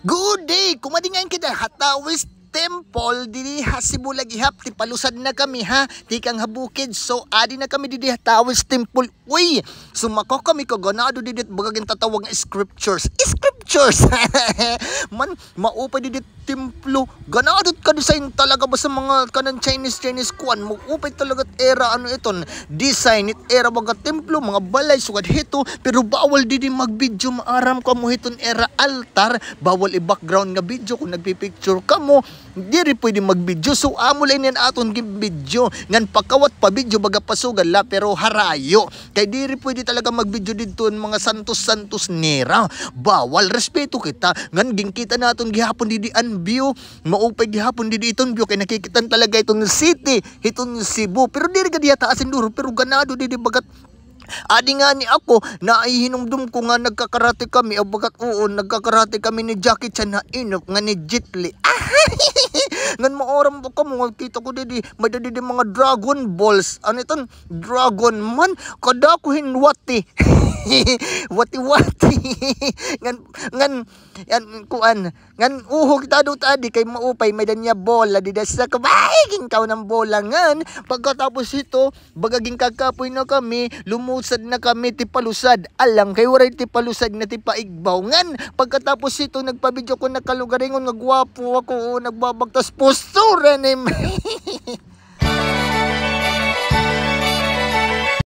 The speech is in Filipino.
Good day! Kumadingan kita hatawis temple diri hasibu lagi hap ti palusad na kami ha ti kang habukid so adi na kami didi hatawis temple. Uy, sumako kami kaganado didit bagagin tatawag nga scriptures man maupay didit templo ganadot ka design talaga ba sa mga kanan Chinese kuan mo upay talaga era ano iton design it era baga templo mga balay sugad hito pero bawal didi mag-video maaram ka mo hiton era altar bawal i-background nga video kung nagpipicture ka mo diri pwede mag-video so amo lang yan aton gi-video ngan pakawat pa video baga pasugal la pero harayo kay diri pwede talaga mag-video dito mga santos nera bawal respeto kita ngan gingkita naton gihapon didi an view maupay gihapon didi iton view kay nakikitan talaga itong city itong Cebu pero diri ka diya taasin duro pero ganado didi bagat adi nga ni ako na ay hinumdum ko nga nagkakarate kami o bagat oo nagkakarate kami ni Jackie Chan na inop nga ni Jet Li ngan maoram ko mo kita ko didi may didi mga Dragon Balls ano iton Dragon man kada ko hinwati wati ngan yan kuan ngan uhog tado tadi kay maupay may danya bola dida sa kabayging kaw ng bola ngan pagkatapos ito bagaging kakapoy na kami lumusad na kami ti palusad alang kay waray ti palusad na ti paigbaw ngan pagkatapos ito nagpabidyo ko nakalugaringon nga gwapo ako nagbabagtas postura ni